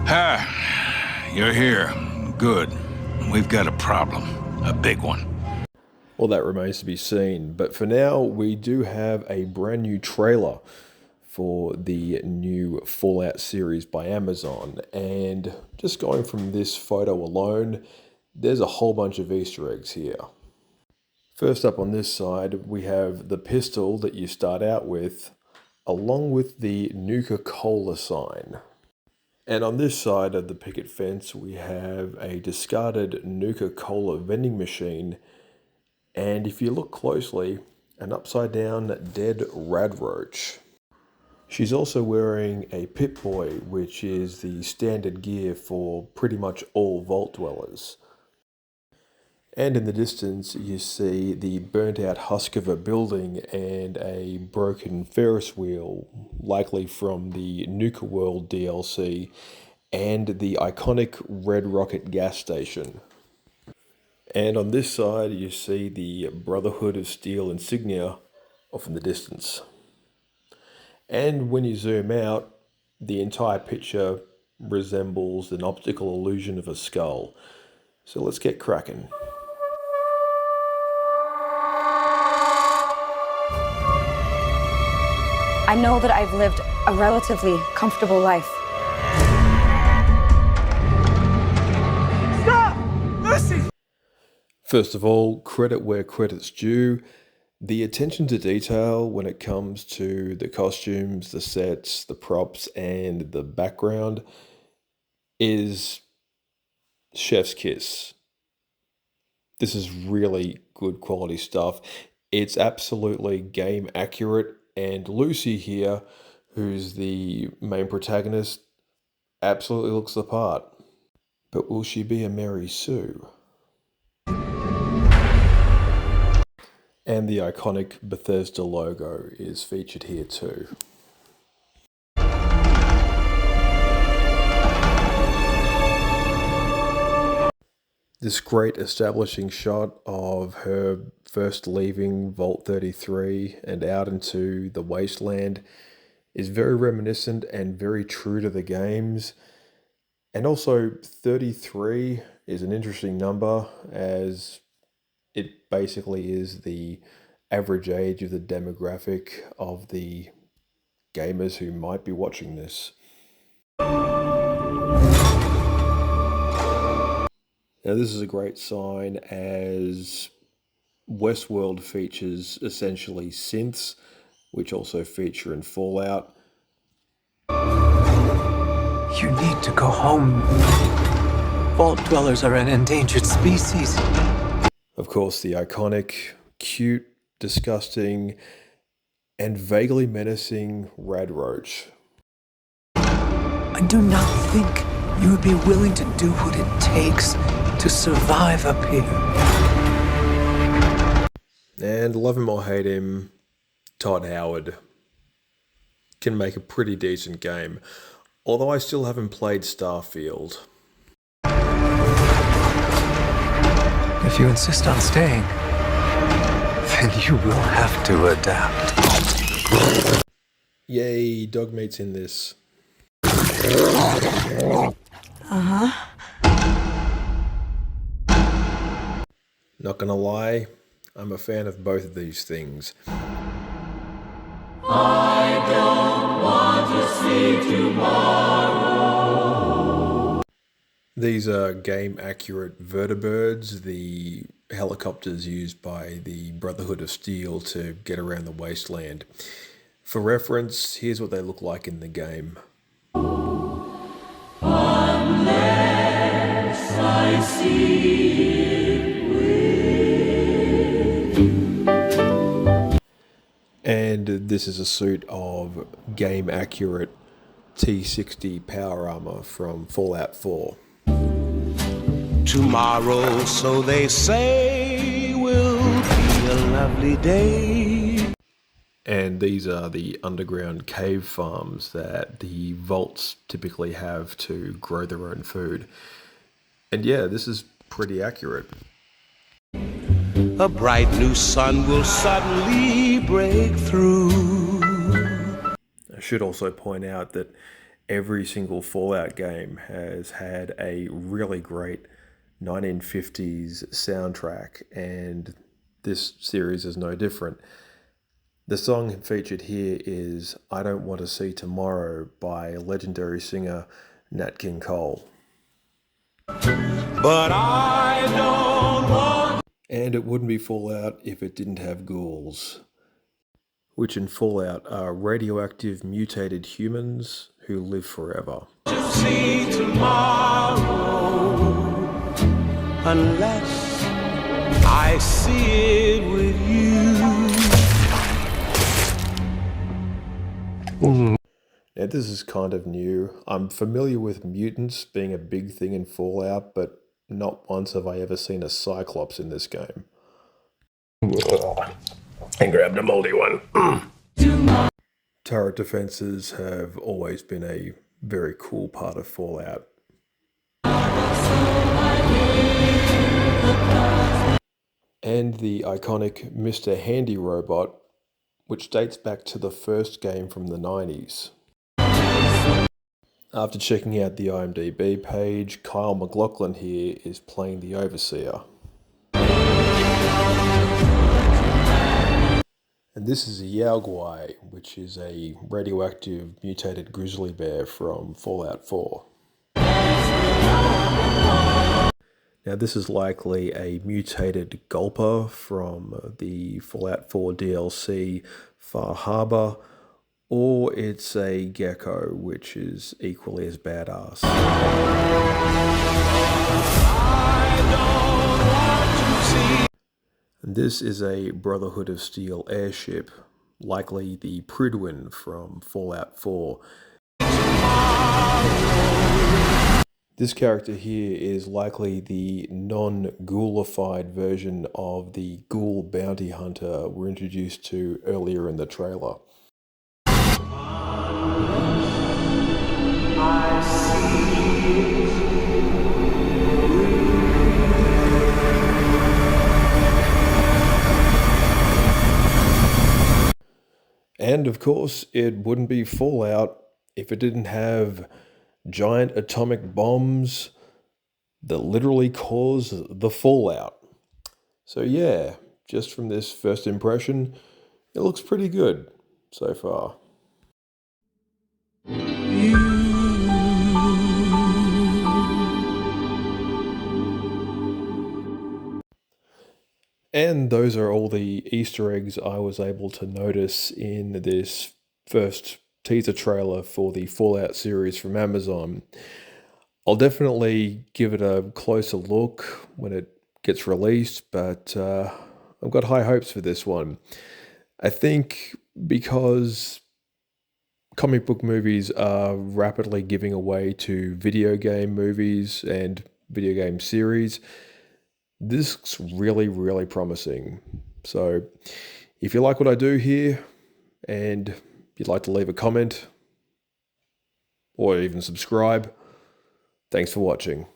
Ah, you're here. Good. We've got a problem. A big one. Well, that remains to be seen. But for now, we do have a brand new trailer for the new Fallout series by Amazon. And just going from this photo alone, there's a whole bunch of Easter eggs here. First up on this side, we have the pistol that you start out with, along with the Nuka-Cola sign. And on this side of the picket fence, we have a discarded Nuka-Cola vending machine. And if you look closely, an upside down dead Radroach. She's also wearing a Pip-Boy, which is the standard gear for pretty much all Vault Dwellers. And in the distance, you see the burnt out husk of a building and a broken Ferris wheel, likely from the Nuka World DLC, and the iconic Red Rocket gas station. And on this side, you see the Brotherhood of Steel insignia off in the distance. And when you zoom out, the entire picture resembles an optical illusion of a skull. So let's get cracking. I know that I've lived a relatively comfortable life. Stop! Lucy! First of all, credit where credit's due. The attention to detail when it comes to the costumes, the sets, the props, and the background is chef's kiss. This is really good quality stuff. It's absolutely game accurate. And Lucy here, who's the main protagonist, absolutely looks the part. But will she be a Mary Sue? And the iconic Bethesda logo is featured here too. This great establishing shot of her first leaving Vault 33 and out into the wasteland is very reminiscent and very true to the games. And also 33 is an interesting number, as it basically is the average age of the demographic of the gamers who might be watching this. Now this is a great sign, as Westworld features essentially synths, which also feature in Fallout. You need to go home. Vault Dwellers are an endangered species. Of course, the iconic, cute, disgusting, and vaguely menacing Radroach. I do not think you would be willing to do what it takes to survive up here. And love him or hate him, Todd Howard can make a pretty decent game, although I still haven't played Starfield. If you insist on staying, then you will have to adapt. Yay, dog meat's in this. Not gonna lie, I'm a fan of both of these things. I don't want to see tomorrow. These are game-accurate vertibirds, the helicopters used by the Brotherhood of Steel to get around the wasteland. For reference, here's what they look like in the game. Unless I see and this is a suit of game-accurate T-60 power armor from Fallout 4. Tomorrow, so they say, will be a lovely day. And these are the underground cave farms that the vaults typically have to grow their own food. And yeah, this is pretty accurate. A bright new sun will suddenly break through. I should also point out that every single Fallout game has had a really great 1950s soundtrack, and this series is no different. The song featured here is I Don't Want to See Tomorrow by legendary singer Nat King Cole. But I don't want. And it wouldn't be Fallout if it didn't have ghouls, which in Fallout are radioactive mutated humans who live forever. To see tomorrow unless I see it with you. Now this is kind of new. I'm familiar with mutants being a big thing in Fallout, but not once have I ever seen a Cyclops in this game. And grabbed a moldy one. Turret defenses have always been a very cool part of Fallout. And the iconic Mr. Handy robot, which dates back to the first game from the 90s. After checking out the IMDb page, Kyle MacLachlan here is playing the Overseer. And this is a Yaogwai, which is a radioactive mutated grizzly bear from Fallout 4. Now this is likely a mutated Gulper from the Fallout 4 DLC Far Harbor, or it's a gecko, which is equally as badass. This is a Brotherhood of Steel airship, likely the Prydwen from Fallout 4. This character here is likely the non-ghoulified version of the ghoul bounty hunter we're introduced to earlier in the trailer. And of course, it wouldn't be Fallout if it didn't have giant atomic bombs that literally cause the fallout. So yeah, just from this first impression, it looks pretty good so far. And those are all the Easter eggs I was able to notice in this first teaser trailer for the Fallout series from Amazon. I'll definitely give it a closer look when it gets released, but I've got high hopes for this one. I think because comic book movies are rapidly giving away to video game movies and video game series, this looks really, really promising. So if you like what I do here and you'd like to leave a comment or even subscribe, thanks for watching.